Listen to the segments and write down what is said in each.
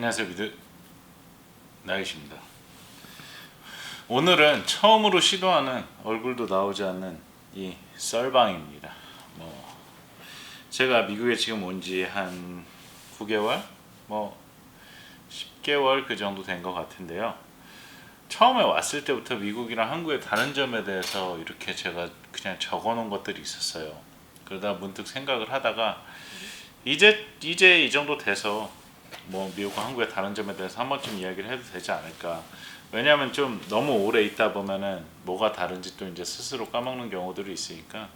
안녕하세요, 나이십니다. 오늘은 처음으로 시도하는 얼굴도 나오지 않는 이 썰방입니다. 제가 미국에 지금 온 지 한 9개월, 10개월 그 정도 된 것 같은데요. 처음에 왔을 때부터 미국이랑 한국의 다른 점에 대해서 이렇게 제가 그냥 적어놓은 것들이 있었어요. 그러다 문득 생각을 하다가 이제 이 정도 돼서 미국과 한국의 다른 점에 대해서 한 번쯤 이야기를 해도 되지 않을까. 왜냐하면 좀 너무 오래 있다 보면은 뭐가 다른지 또 이제 스스로 까먹는 경우들이 있으니까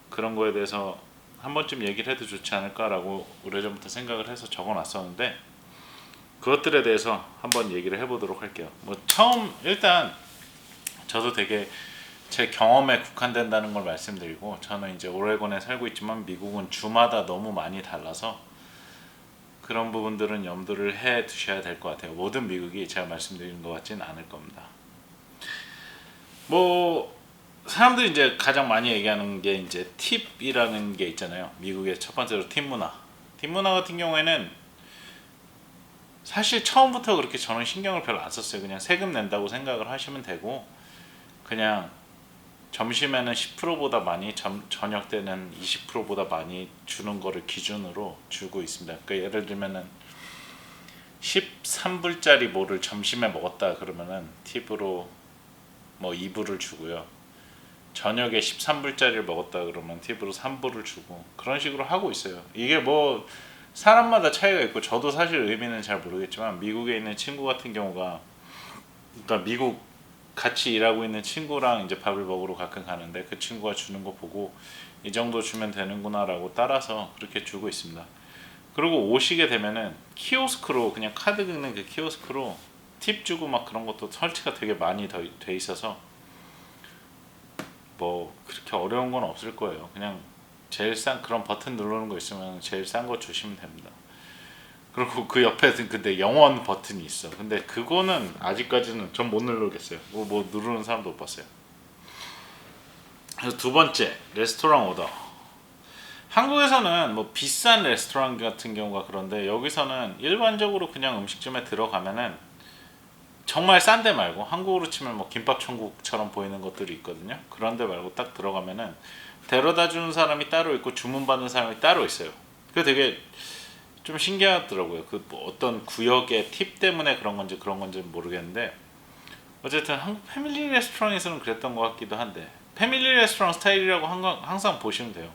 그런 거에 대해서 한 번쯤 얘기를 해도 좋지 않을까라고 오래전부터 생각을 해서 적어놨었는데, 그것들에 대해서 한번 얘기를 해보도록 할게요. 일단 저도 되게 제 경험에 국한된다는 걸 말씀드리고, 저는 이제 오레곤에 살고 있지만 미국은 주마다 너무 많이 달라서 그런 부분들은 염두를 해 두셔야 될 것 같아요. 모든 미국이 제가 말씀드리는 것 같진 않을 겁니다. 사람들이 이제 가장 많이 얘기하는 게 이제 팁이라는 게 있잖아요. 미국의 첫 번째로 팁 문화. 팁 문화 같은 경우에는 사실 처음부터 그렇게 저는 신경을 별로 안 썼어요. 그냥 세금 낸다고 생각을 하시면 되고, 그냥 점심에는 10%보다 많이, 저녁 때는 20%보다 많이 주는 거를 기준으로 주고 있습니다. 그러니까 예를 들면은 13불짜리 뭐를 점심에 먹었다 그러면은 팁으로 2불을 주고요. 저녁에 13불짜리를 먹었다 그러면 팁으로 3불을 주고, 그런 식으로 하고 있어요. 이게 사람마다 차이가 있고, 저도 사실 의미는 잘 모르겠지만 미국에 있는 친구 같은 경우가, 그러니까 미국 같이 일하고 있는 친구랑 이제 밥을 먹으러 가끔 가는데 그 친구가 주는 거 보고 이 정도 주면 되는구나 라고 따라서 그렇게 주고 있습니다. 그리고 오시게 되면은 키오스크로, 그냥 카드 긁는 그 키오스크로 팁 주고 그런 것도 설치가 되게 많이 돼 있어서 그렇게 어려운 건 없을 거예요. 그냥 제일 싼 그런 버튼 누르는 거 있으면 제일 싼 거 주시면 됩니다. 그리고 그 옆에는 근데 영원 버튼이 있어. 근데 그거는 아직까지는 전 못 누르겠어요. 누르는 사람도 못 봤어요. 그래서 두 번째, 레스토랑 오더. 한국에서는 비싼 레스토랑 같은 경우가 그런데, 여기서는 일반적으로 그냥 음식점에 들어가면은 정말 싼 데 말고, 한국으로 치면 김밥 천국처럼 보이는 것들이 있거든요. 그런 데 말고 딱 들어가면은 데려다 주는 사람이 따로 있고 주문 받는 사람이 따로 있어요. 그게 되게 좀 신기하더라고요. 어떤 구역의 팁 때문에 그런 건지 모르겠는데, 어쨌든 한국 패밀리 레스토랑에서는 그랬던 것 같기도 한데, 패밀리 레스토랑 스타일이라고 항상 보시면 돼요.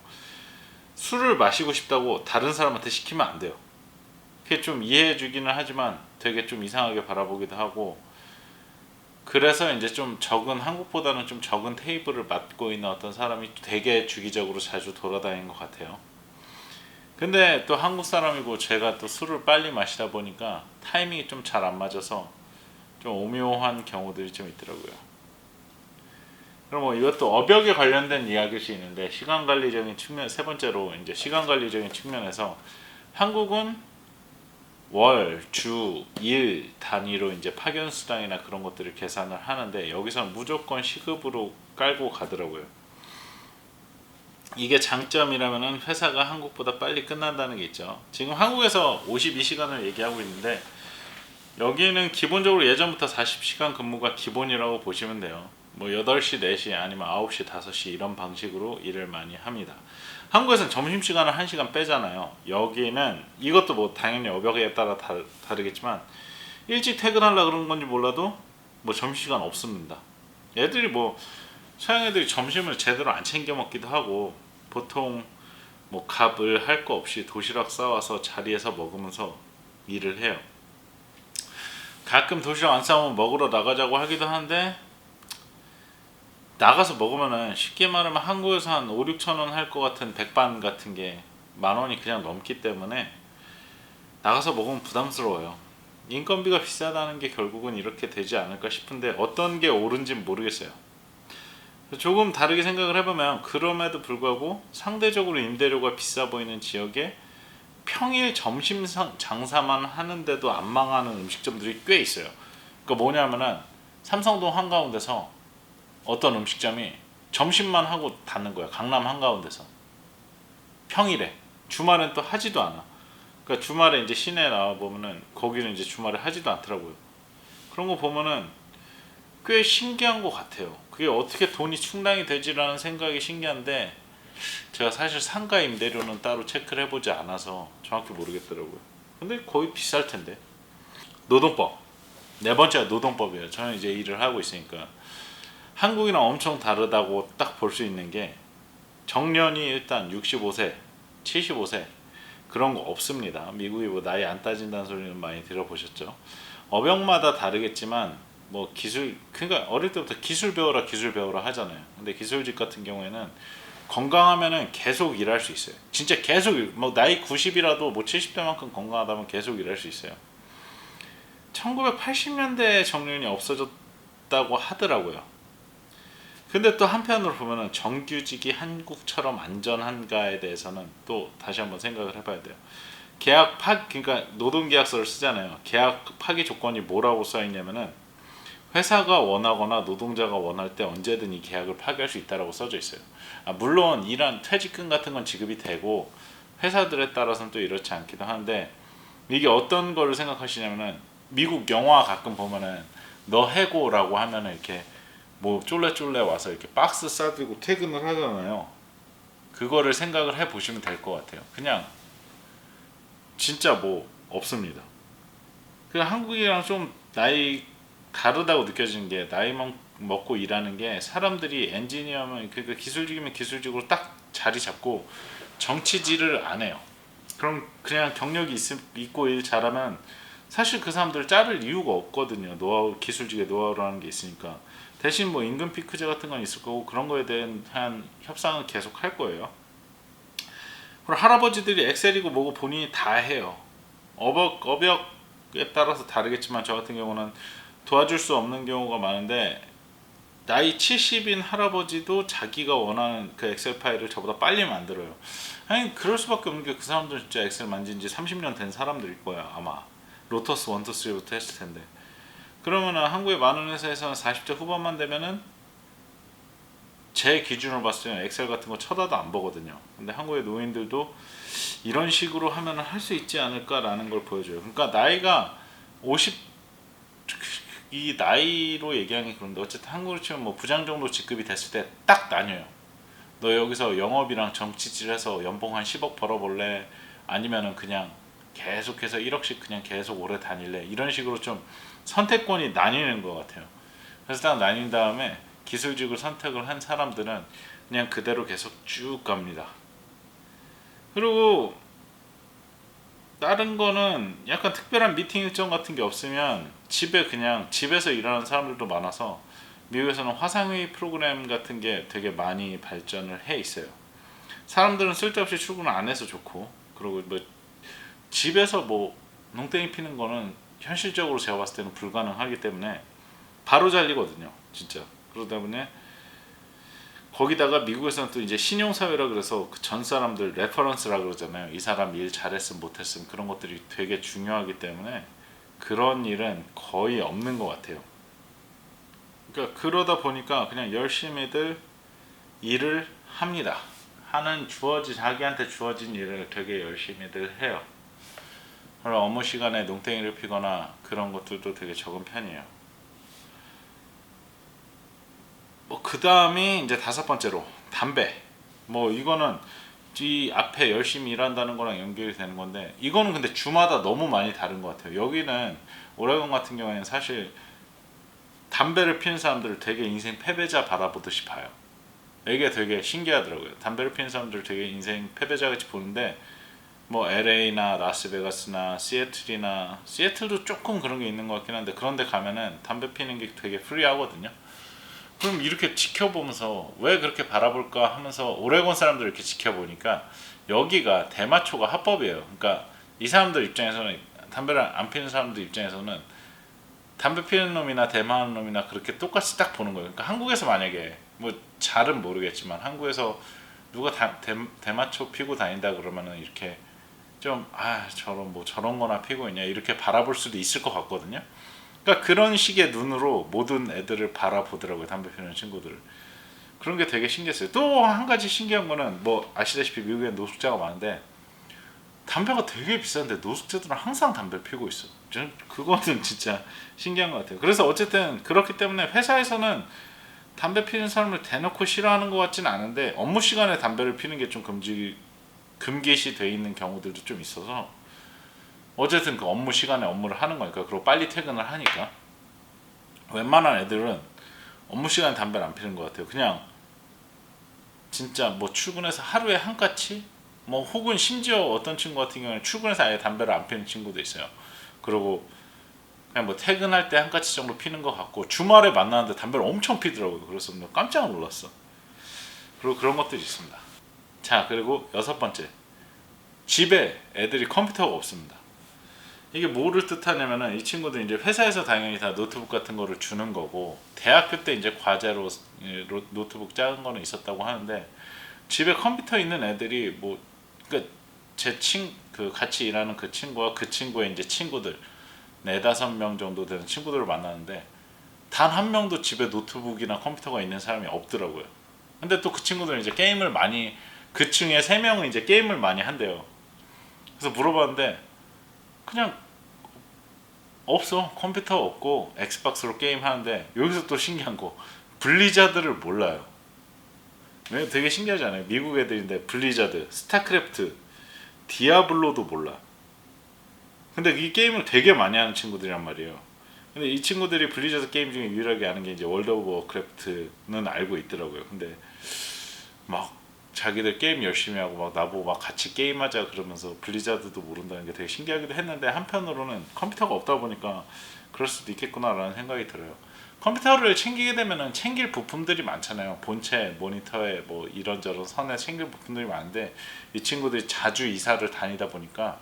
술을 마시고 싶다고 다른 사람한테 시키면 안 돼요. 그게 좀 이해해 주기는 하지만 되게 좀 이상하게 바라보기도 하고, 그래서 이제 좀 한국보다는 좀 적은 테이블을 맡고 있는 어떤 사람이 되게 주기적으로 자주 돌아다니는 것 같아요. 근데 또 한국 사람이고 제가 또 술을 빨리 마시다 보니까 타이밍이 좀 잘 안 맞아서 좀 오묘한 경우들이 좀 있더라고요. 그럼 이것도 업역에 관련된 이야기일 수 있는데, 세 번째로 이제 시간 관리적인 측면에서 한국은 월, 주, 일 단위로 이제 파견 수당이나 그런 것들을 계산을 하는데, 여기서는 무조건 시급으로 깔고 가더라고요. 이게 장점이라면은 회사가 한국보다 빨리 끝난다는 게 있죠. 지금 한국에서 52시간을 얘기하고 있는데, 여기는 기본적으로 예전부터 40시간 근무가 기본이라고 보시면 돼요. 8시, 4시 아니면 9시, 5시 이런 방식으로 일을 많이 합니다. 한국에서는 점심시간을 1시간 빼잖아요. 여기는 이것도 당연히 업역에 따라 다르겠지만, 일찍 퇴근하려고 그런 건지 몰라도 점심시간 없습니다. 애들이 서양 애들이 점심을 제대로 안 챙겨 먹기도 하고, 보통 갑을 할 거 없이 도시락 싸와서 자리에서 먹으면서 일을 해요. 가끔 도시락 안 싸우면 먹으러 나가자고 하기도 하는데, 나가서 먹으면은 쉽게 말하면 한국에서 한 5, 6천 원 할 것 같은 백반 같은 게 10,000원이 그냥 넘기 때문에 나가서 먹으면 부담스러워요. 인건비가 비싸다는 게 결국은 이렇게 되지 않을까 싶은데, 어떤 게 옳은지는 모르겠어요. 조금 다르게 생각을 해보면, 그럼에도 불구하고 상대적으로 임대료가 비싸 보이는 지역에 평일 점심 장사만 하는데도 안 망하는 음식점들이 꽤 있어요. 그러니까 뭐냐면은 삼성동 한가운데서 어떤 음식점이 점심만 하고 닫는 거야. 강남 한가운데서. 평일에. 주말엔 또 하지도 않아. 그러니까 주말에 이제 시내 나와 보면은 거기는 이제 주말에 하지도 않더라고요. 그런 거 보면은 꽤 신기한 것 같아요. 그게 어떻게 돈이 충당이 되지라는 생각이 신기한데 제가 사실 상가 임대료는 따로 체크를 해보지 않아서 정확히 모르겠더라고요. 근데 거의 비쌀 텐데. 노동법. 네 번째가 노동법이에요. 저는 이제 일을 하고 있으니까 한국이랑 엄청 다르다고 딱 볼 수 있는 게 정년이 일단 65세, 75세 그런 거 없습니다. 미국이 뭐 나이 안 따진다는 소리는 많이 들어보셨죠. 업역마다 다르겠지만 뭐 기술 그러니까 어릴 때부터 기술 배워라 하잖아요. 근데 기술직 같은 경우에는 건강하면은 계속 일할 수 있어요. 진짜 계속 뭐 나이 90이라도 뭐 70대만큼 건강하다면 계속 일할 수 있어요. 1980년대 정년이 없어졌다고 하더라고요. 근데 또 한편으로 보면은 정규직이 한국처럼 안전한가에 대해서는 또 다시 한번 생각을 해봐야 돼요. 계약 그러니까 노동계약서를 쓰잖아요. 계약 파기 조건이 뭐라고 써 있냐면은 회사가 원하거나 노동자가 원할 때 언제든 이 계약을 파기할 수 있다라고 써져 있어요. 물론 이런 퇴직금 같은 건 지급이 되고 회사들에 따라서는 또 이렇지 않기도 한데 이게 어떤 거를 생각하시냐면은 미국 영화 가끔 보면은 너 해고라고 하면은 이렇게 뭐 쫄래쫄래 와서 이렇게 박스 싸들고 퇴근을 하잖아요. 그거를 생각을 해 보시면 될 것 같아요. 그냥 진짜 뭐 없습니다. 그냥 한국이랑 좀 나이 다르다고 느껴지는 게 나이 먹고 일하는 게 사람들이 엔지니어면 그러니까 기술직이면 기술직으로 딱 자리 잡고 정치질을 안 해요. 그럼 그냥 경력이 있고 일 잘하면 사실 그 사람들 자를 이유가 없거든요. 노하우 기술직의 노하우라는 게 있으니까. 대신 뭐 임금 피크제 같은 건 있을 거고 그런 거에 대한 협상은 계속 할 거예요. 그리고 할아버지들이 엑셀이고 뭐고 본인이 다 해요. 업역에 따라서 다르겠지만 저 같은 경우는 도와줄 수 없는 경우가 많은데 나이 70인 할아버지도 자기가 원하는 그 엑셀 파일을 저보다 빨리 만들어요. 아니 그럴 수밖에 없는 게 그 사람들 진짜 엑셀 만진 지 30년 된 사람들일 거야 아마. 로터스 1, 2, 3부터 했을 텐데. 그러면은 한국의 많은 회사에서는 40대 후반만 되면은 제 기준으로 봤을 때는 엑셀 같은 거 쳐다도 안 보거든요. 근데 한국의 노인들도 이런 식으로 하면 할 수 있지 않을까라는 걸 보여줘요. 그러니까 나이가 50, 이 나이로 얘기하는 게 그런데 어쨌든 한국으로 치면 뭐 부장 정도 직급이 됐을 때 딱 나뉘어요. 너 여기서 영업이랑 정치질해서 연봉 한 10억 벌어볼래? 아니면은 그냥 계속해서 1억씩 그냥 계속 오래 다닐래? 이런 식으로 좀 선택권이 나뉘는 것 같아요. 그래서 딱 나뉜 다음에 기술직을 선택을 한 사람들은 그냥 그대로 계속 쭉 갑니다. 그리고 다른 거는 약간 특별한 미팅 일정 같은 게 없으면 집에 그냥 집에서 일하는 사람들도 많아서 미국에서는 화상회의 프로그램 같은 게 되게 많이 발전을 해 있어요. 사람들은 쓸데없이 출근을 안 해서 좋고 그리고 뭐 집에서 뭐 농땡이 피는 거는 현실적으로 제가 봤을 때는 불가능하기 때문에 바로 잘리거든요 진짜. 그러다 보니 거기다가 미국에서는 또 이제 신용사회라 그래서 그 전 사람들 레퍼런스라 그러잖아요. 이 사람 일 잘했음 못했음 그런 것들이 되게 중요하기 때문에 그런 일은 거의 없는 것 같아요. 그러니까 그러다 보니까 그냥 열심히들 일을 합니다. 자기한테 주어진 일을 되게 열심히들 해요. 그리고 업무 시간에 농땡이를 피거나 그런 것들도 되게 적은 편이에요. 뭐 그 다음이 이제 다섯 번째로 담배. 뭐 이거는 이 앞에 열심히 일한다는 거랑 연결이 되는 건데 이거는 근데 주마다 너무 많이 다른 것 같아요. 여기는 오레곤 같은 경우에는 사실 담배를 피는 사람들을 되게 인생 패배자 바라보듯이 봐요. 이게 되게 신기하더라고요. 담배를 피는 사람들 되게 인생 패배자같이 보는데 뭐 LA나 라스베가스나 시애틀도 조금 그런 게 있는 것 같긴 한데 그런데 가면은 담배 피는 게 되게 프리하거든요. 그럼 이렇게 지켜보면서 왜 그렇게 바라볼까 하면서 오레곤 사람들 이렇게 지켜보니까 여기가 대마초가 합법이에요. 그러니까 이 사람들 입장에서는 담배를 안 피는 사람들 입장에서는 담배 피는 놈이나 대마하는 놈이나 그렇게 똑같이 딱 보는 거예요. 그러니까 한국에서 만약에 뭐 잘은 모르겠지만 한국에서 누가 대마초 피고 다닌다 그러면은 이렇게 좀 저런 거나 피고 있냐 이렇게 바라볼 수도 있을 것 같거든요. 그러니까 그런 식의 눈으로 모든 애들을 바라보더라고요. 담배 피우는 친구들을. 그런 게 되게 신기했어요. 또 한 가지 신기한 거는 뭐 아시다시피 미국에 노숙자가 많은데 담배가 되게 비싼데 노숙자들은 항상 담배 피우고 있어. 저는 그거는 진짜 신기한 것 같아요. 그래서 어쨌든 그렇기 때문에 회사에서는 담배 피우는 사람을 대놓고 싫어하는 것 같지는 않은데 업무 시간에 담배를 피우는 게 좀 금기시 돼 있는 경우들도 좀 있어서 어쨌든 그 업무 시간에 업무를 하는 거니까, 그리고 빨리 퇴근을 하니까 웬만한 애들은 업무 시간에 담배를 안 피우는 것 같아요. 그냥 진짜 뭐 출근해서 하루에 한 까치, 뭐 혹은 심지어 어떤 친구 같은 경우는 출근해서 아예 담배를 안 피우는 친구도 있어요. 그리고 그냥 뭐 퇴근할 때 한 까치 정도 피는 것 같고, 주말에 만나는데 담배를 엄청 피더라고요. 그래서 깜짝 놀랐어. 그리고 그런 것들이 있습니다. 자, 그리고 여섯 번째, 집에 애들이 컴퓨터가 없습니다. 이게 뭐를 뜻하냐면은, 이 친구들 이제 회사에서 당연히 다 노트북 같은 거를 주는 거고, 대학교 때 이제 과제로 노트북 작은 거는 있었다고 하는데, 집에 컴퓨터 있는 애들이 뭐, 그러니까 그 같이 일하는 그 친구와 그 친구의 이제 친구들, 네다섯 명 정도 되는 친구들을 만나는데 단 한 명도 집에 노트북이나 컴퓨터가 있는 사람이 없더라고요. 근데 또 그 친구들은 이제 게임을 많이, 그 층에 세 명은 이제 게임을 많이 한대요. 그래서 물어봤는데 그냥 없어, 컴퓨터 없고 엑스박스로 게임 하는데, 여기서 또 신기한 거, 블리자드를 몰라요. 왜? 되게 신기하지 않아요? 미국 애들인데 블리자드, 스타크래프트, 디아블로도 몰라. 근데 이 게임을 되게 많이 하는 친구들이란 말이에요. 근데 이 친구들이 블리자드 게임 중에 유일하게 아는 게 이제 월드 오브 워크래프트는 알고 있더라고요. 근데 막 자기들 게임 열심히 하고 막 나보고 막 같이 게임하자 그러면서 블리자드도 모른다는 게 되게 신기하기도 했는데, 한편으로는 컴퓨터가 없다 보니까 그럴 수도 있겠구나라는 생각이 들어요. 컴퓨터를 챙기게 되면은 챙길 부품들이 많잖아요. 본체, 모니터에 뭐 이런저런 선에 챙길 부품들이 많은데, 이 친구들이 자주 이사를 다니다 보니까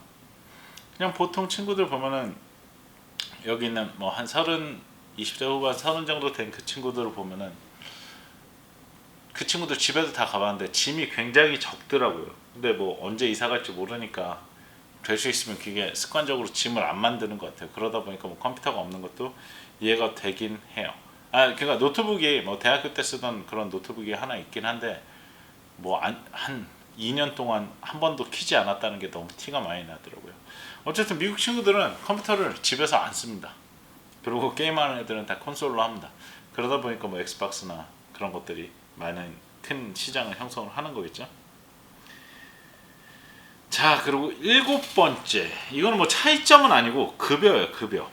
그냥 보통 친구들 보면은 여기 있는 뭐 한 20대 후반 30 정도 된 그 친구들을 보면은, 그 친구들 집에도 다 가봤는데 짐이 굉장히 적더라고요. 근데 뭐 언제 이사 갈지 모르니까 될 수 있으면 그게 습관적으로 짐을 안 만드는 것 같아요. 그러다 보니까 뭐 컴퓨터가 없는 것도 이해가 되긴 해요. 아, 그러니까 노트북이 뭐 대학교 때 쓰던 그런 노트북이 하나 있긴 한데, 뭐 한 2년 동안 한 번도 키지 않았다는 게 너무 티가 많이 나더라고요. 어쨌든 미국 친구들은 컴퓨터를 집에서 안 씁니다. 그리고 게임하는 애들은 다 콘솔로 합니다. 그러다 보니까 뭐 엑스박스나 그런 것들이 많은 큰 시장을 형성을 하는 거겠죠. 자, 그리고 일곱 번째, 이거는 뭐 차이점은 아니고 급여예요. 급여.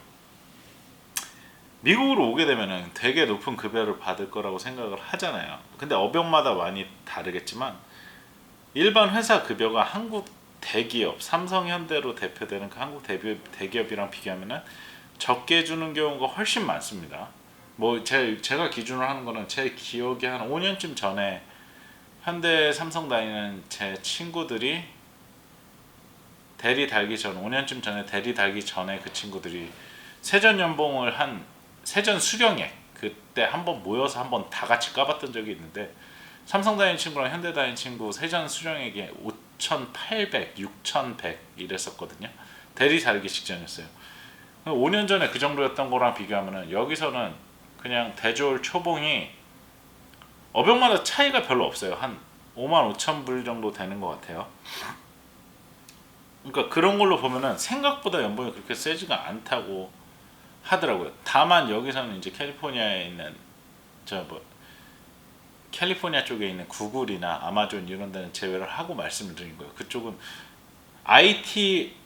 미국으로 오게 되면은 되게 높은 급여를 받을 거라고 생각을 하잖아요. 근데 업종마다 많이 다르겠지만, 일반 회사 급여가 한국 대기업, 삼성, 현대로 대표되는 그 한국 대기업이랑 비교하면은 적게 주는 경우가 훨씬 많습니다. 뭐 제가 기준으로 하는 거는, 제 기억에 한 5년쯤 전에 현대, 삼성 다니는 제 친구들이 대리 달기 전, 5년쯤 전에 대리 달기 전에 그 친구들이 세전 연봉을 세전 수령액, 그때 한번 모여서 한번 다 같이 까봤던 적이 있는데, 삼성 다니는 친구랑 현대 다니는 친구 세전 수령액이 5,800, 6,100 이랬었거든요. 대리 달기 직전이었어요. 5년 전에 그 정도였던 거랑 비교하면은, 여기서는 그냥 대졸 초봉이 업종마다 차이가 별로 없어요. 한 5만 5천 불 정도 되는 것 같아요. 그러니까 그런 걸로 보면은 생각보다 연봉이 그렇게 세지가 않다고 하더라고요. 다만 여기서는 이제 캘리포니아에 있는 캘리포니아 쪽에 있는 구글이나 아마존 이런 데는 제외를 하고 말씀을 드린 거예요. 그쪽은 IT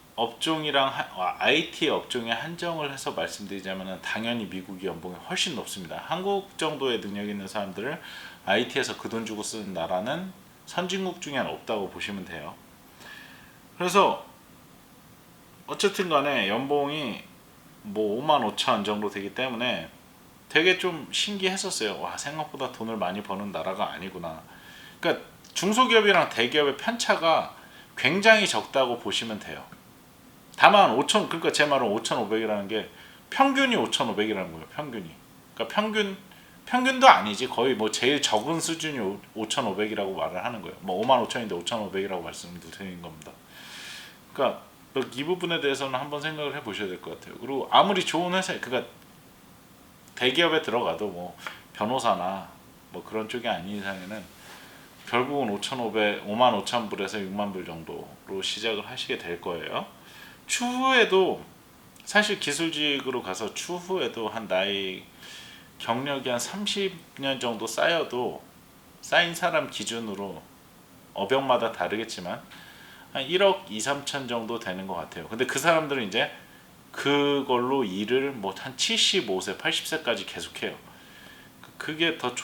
IT 업종에 한정을 해서 말씀드리자면은, 당연히 미국이 연봉이 훨씬 높습니다. 한국 정도의 능력 있는 사람들을 IT에서 그 돈 주고 쓰는 나라는 선진국 중에 없다고 보시면 돼요. 그래서 어쨌든 간에 연봉이 뭐 5만 5천 원 정도 되기 때문에 되게 좀 신기했었어요. 와, 생각보다 돈을 많이 버는 나라가 아니구나. 그러니까 중소기업이랑 대기업의 편차가 굉장히 적다고 보시면 돼요. 다만 그러니까 제 말은 5,500이라는 게 평균이 5,500이라는 거예요. 평균이. 그러니까 평균도 아니지. 거의 뭐 제일 적은 수준이 5,500이라고 말을 하는 거예요. 뭐 5만 5천인데 5,500이라고 말씀을 드리는 겁니다. 그러니까 이 부분에 대해서는 한번 생각을 해보셔야 될 것 같아요. 그리고 아무리 좋은 회사, 그러니까 대기업에 들어가도 뭐 변호사나 뭐 그런 쪽이 아닌 이상에는 결국은 5만 5천 불에서 6만 불 정도로 시작을 하시게 될 거예요. 추후에도 사실 기술직으로 가서 추후에도 한 나이 경력이 한 30년 정도 쌓여도 쌓인 사람 기준으로 업역마다 다르겠지만 한 1억 2, 3천 정도 되는 것 같아요. 근데 그 사람들은 이제 그걸로 일을 뭐 한 75세, 80세까지 계속해요. 그게 더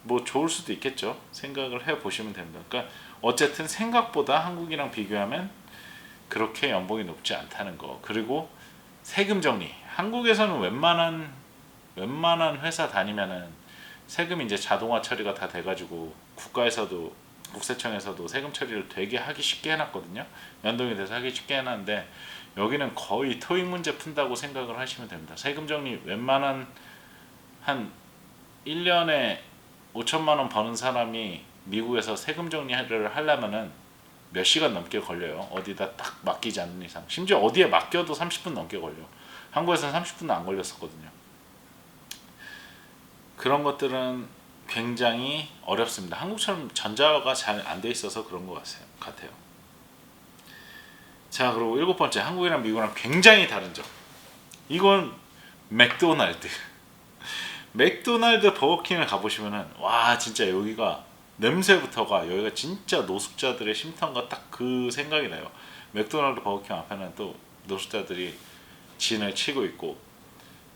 뭐 좋을 수도 있겠죠. 생각을 해 보시면 됩니다. 그러니까 어쨌든 생각보다 한국이랑 비교하면 그렇게 연봉이 높지 않다는 거. 그리고 세금 정리. 한국에서는 웬만한 회사 다니면은 세금이 이제 자동화 처리가 다 돼가지고 국가에서도 국세청에서도 세금 처리를 되게 하기 쉽게 해놨거든요. 연동이 돼서 하기 쉽게 해놨는데 여기는 거의 토익 문제 푼다고 생각을 하시면 됩니다. 세금 정리 웬만한 한 1년에 5천만 원 버는 사람이 미국에서 세금 정리를 하려면은 몇 시간 넘게 걸려요. 어디다 딱 맡기지 않는 이상. 심지어 어디에 맡겨도 30분 넘게 걸려. 한국에서는 30분도 안 걸렸었거든요. 그런 것들은 굉장히 어렵습니다. 한국처럼 전자가 잘 안 돼 있어서 그런 것 같아요. 자, 그리고 일곱 번째, 한국이랑 미국이랑 굉장히 다른 점. 이건 맥도날드. 맥도날드 버거킹을 가보시면은 와 진짜 여기가 냄새부터가 여기가 진짜 노숙자들의 쉼터인가 딱 그 생각이 나요. 맥도날드 버거킹 앞에는 또 노숙자들이 진을 치고 있고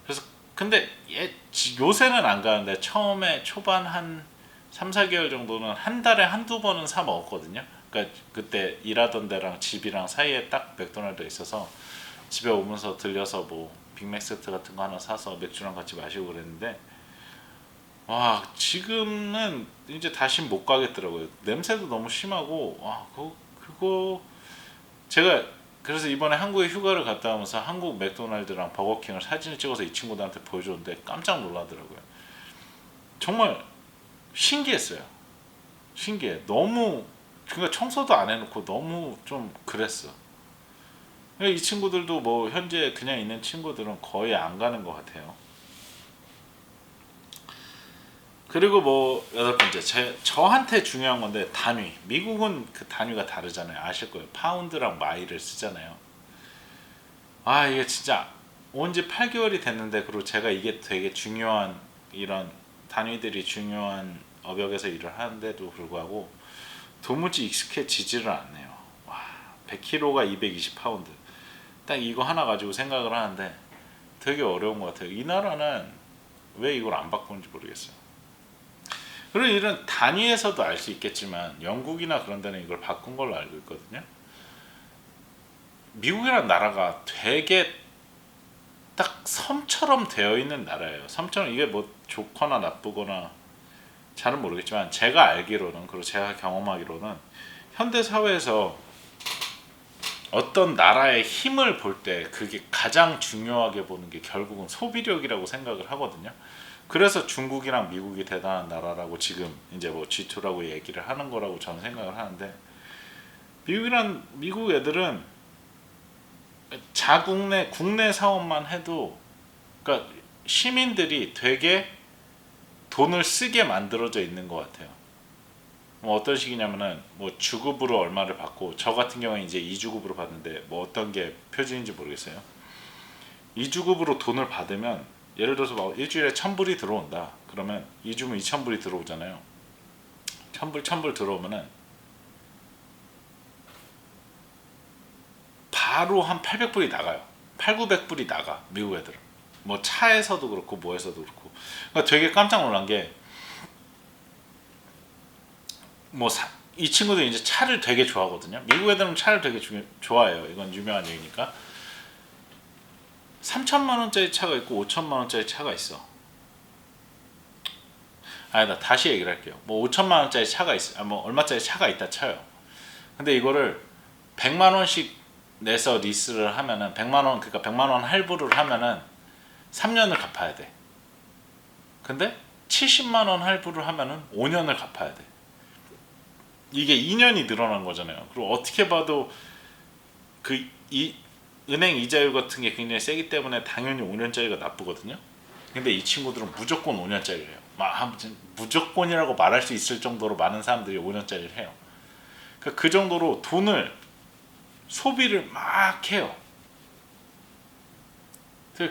그래서 근데 요새는 안 가는데 처음에 초반 한 3, 4개월 정도는 한 달에 한두 번은 사 먹었거든요. 그러니까 그때 일하던 데랑 집이랑 사이에 딱 맥도날드가 있어서 집에 오면서 들려서 뭐 빅맥 세트 같은 거 하나 사서 맥주랑 같이 마시고 그랬는데 와 지금은 이제 다시 못 가겠더라고요. 냄새도 너무 심하고 와 그거 제가 그래서 이번에 한국에 휴가를 갔다 오면서 한국 맥도날드랑 버거킹을 사진을 찍어서 이 친구들한테 보여줬는데 깜짝 놀라더라고요. 정말 신기했어요. 신기해. 너무 그러니까 청소도 안 해놓고 너무 좀 그랬어. 이 친구들도 뭐 현재 그냥 있는 친구들은 거의 안 가는 것 같아요. 그리고 뭐 여덟 번째 저한테 중요한 건데 단위. 미국은 그 단위가 다르잖아요. 아실 거예요. 파운드랑 마일을 쓰잖아요. 아 이게 진짜 온 지 8개월이 됐는데 그리고 제가 이게 되게 중요한 이런 단위들이 중요한 업역에서 일을 하는데도 불구하고 도무지 익숙해지지를 않네요. 와 100kg가 220파운드. 딱 이거 하나 가지고 생각을 하는데 되게 어려운 것 같아요. 이 나라는 왜 이걸 안 바꾸는지 모르겠어요. 그리고 이런 단위에서도 알 수 있겠지만 영국이나 그런 데는 이걸 바꾼 걸로 알고 있거든요. 미국이라는 나라가 되게 딱 섬처럼 되어 있는 나라예요. 섬처럼 이게 뭐 좋거나 나쁘거나 잘은 모르겠지만 제가 알기로는 그리고 제가 경험하기로는 현대 사회에서 어떤 나라의 힘을 볼 때 그게 가장 중요하게 보는 게 결국은 소비력이라고 생각을 하거든요. 그래서 중국이랑 미국이 대단한 나라라고 지금 이제 뭐 G2라고 얘기를 하는 거라고 저는 생각을 하는데 미국 애들은 국내 사업만 해도 그러니까 시민들이 되게 돈을 쓰게 만들어져 있는 것 같아요. 뭐 어떤 식이냐면은 뭐 주급으로 얼마를 받고 저 같은 경우에 이제 2주급으로 받는데 뭐 어떤 게 표준인지 모르겠어요. 2주급으로 돈을 받으면 예를 들어서 막 일주일에 1,000불이 들어온다. 그러면 2주면 2,000불이 들어오잖아요. 1,000불 들어오면은 바로 한 800불이 나가요. 8,900불이 나가 미국 애들은. 뭐 차에서도 그렇고 뭐에서도 그렇고. 그러니까 되게 깜짝 놀란 게 뭐 이 친구들 이제 차를 되게 좋아하거든요. 미국 애들은 차를 되게 좋아해요. 이건 유명한 얘기니까. 3천만 원짜리 차가 있고 5천만 원짜리 차가 있어. 나 다시 얘기를 할게요. 뭐 5천만 원짜리 차가 있어. 뭐 얼마짜리 차가 있다 쳐요. 근데 이거를 100만 원씩 내서 리스를 하면은 100만 원 그러니까 100만 원 할부를 하면은 3년을 갚아야 돼. 근데 70만 원 할부를 하면은 5년을 갚아야 돼. 이게 2년이 늘어난 거잖아요. 그리고 어떻게 봐도 이 은행 이자율 같은 게 굉장히 세기 때문에 당연히 5년짜리가 나쁘거든요. 근데 이 친구들은 무조건 5년짜리예요. 아무튼 무조건이라고 말할 수 있을 정도로 많은 사람들이 5년짜리를 해요. 그 정도로 돈을 소비를 막 해요.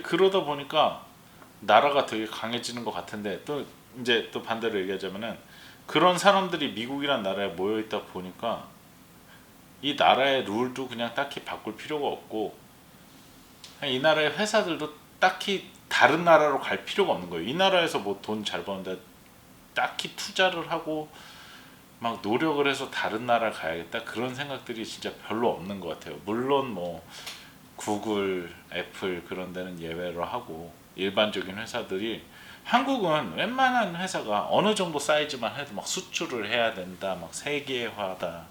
그러다 보니까 나라가 되게 강해지는 것 같은데, 또 이제 또 반대로 얘기하자면은 그런 사람들이 미국이란 나라에 모여 있다 보니까 이 나라의 룰도 그냥 딱히 바꿀 필요가 없고, 이 나라의 회사들도 딱히 다른 나라로 갈 필요가 없는 거예요. 이 나라에서 뭐 돈 잘 버는데 딱히 투자를 하고 막 노력을 해서 다른 나라 가야겠다 그런 생각들이 진짜 별로 없는 것 같아요. 물론 뭐 구글, 애플 그런 데는 예외로 하고, 일반적인 회사들이, 한국은 웬만한 회사가 어느 정도 사이즈만 해도 막 수출을 해야 된다, 막 세계화다,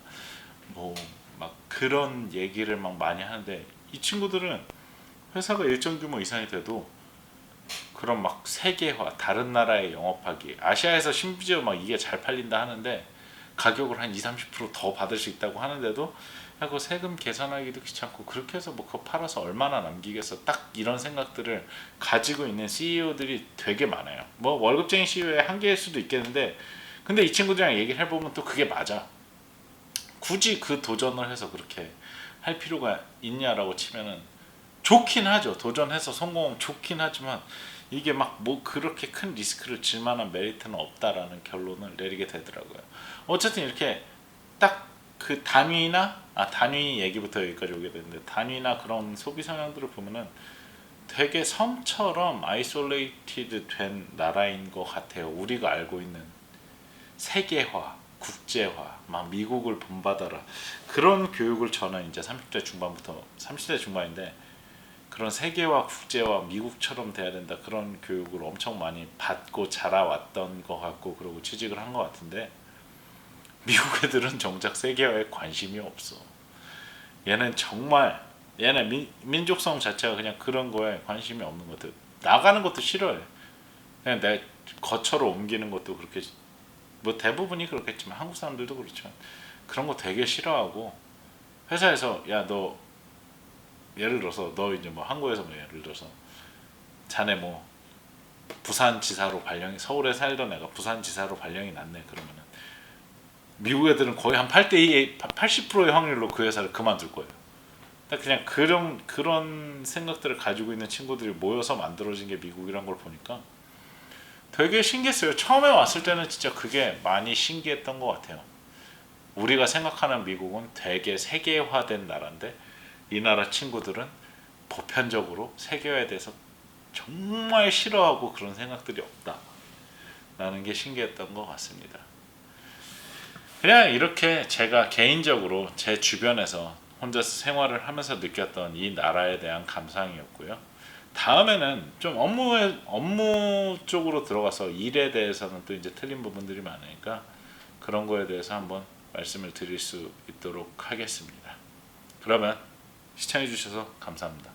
뭐 막 그런 얘기를 막 많이 하는데, 이 친구들은 회사가 일정 규모 이상이 돼도 그런 막 세계화, 다른 나라에 영업하기, 아시아에서 심지어 막 이게 잘 팔린다 하는데 가격을 한 20-30%더 받을 수 있다고 하는데도 하고 세금 계산하기도 귀찮고, 그렇게 해서 뭐 그거 팔아서 얼마나 남기겠어, 딱 이런 생각들을 가지고 있는 CEO들이 되게 많아요. 뭐 월급쟁이 CEO의 한계일 수도 있겠는데, 근데 이 친구들이랑 얘기를 해보면 또 그게 맞아. 굳이 그 도전을 해서 그렇게 할 필요가 있냐라고 치면은 좋긴 하죠. 도전해서 성공하면 좋긴 하지만 이게 막 뭐 그렇게 큰 리스크를 질 만한 메리트는 없다라는 결론을 내리게 되더라고요. 어쨌든 이렇게 딱 그 단위 얘기부터 여기까지 오게 되는데, 단위나 그런 소비 성향들을 보면은 되게 섬처럼 아이솔레이티드 된 나라인 것 같아요. 우리가 알고 있는 세계화, 국제화, 막 미국을 본받아라, 그런 교육을 저는 이제 30대 중반부터, 30대 중반인데 그런 세계화, 국제화, 미국처럼 돼야 된다, 그런 교육을 엄청 많이 받고 자라왔던 것 같고, 그리고 취직을 한 것 같은데, 미국 애들은 정작 세계화에 관심이 없어. 얘는 정말, 얘네 민족성 자체가 그냥 그런 거에 관심이 없는 것 같아. 나가는 것도 싫어해. 그냥 내 거처로 옮기는 것도 그렇게, 뭐 대부분이 그렇겠지만 한국 사람들도 그렇지만 그런 거 되게 싫어하고, 회사에서 야 너, 예를 들어서 너 이제 뭐 한국에서 뭐 예를 들어서 자네 뭐 부산지사로 발령이, 서울에 살던 애가 부산지사로 발령이 났네 그러면은 미국 애들은 거의 한 8대2, 80%의 확률로 그 회사를 그만둘 거예요. 그냥 그런 생각들을 가지고 있는 친구들이 모여서 만들어진 게 미국이란 걸 보니까 되게 신기했어요. 처음에 왔을 때는 진짜 그게 많이 신기했던 것 같아요. 우리가 생각하는 미국은 되게 세계화된 나라인데, 이 나라 친구들은 보편적으로 세계화에 대해서 정말 싫어하고 그런 생각들이 없다 라는 게 신기했던 것 같습니다. 그냥 이렇게 제가 개인적으로 제 주변에서 혼자 생활을 하면서 느꼈던 이 나라에 대한 감상이었고요. 다음에는 좀 업무 쪽으로 들어가서 일에 대해서는 또 이제 틀린 부분들이 많으니까 그런 거에 대해서 한번 말씀을 드릴 수 있도록 하겠습니다. 그러면 시청해 주셔서 감사합니다.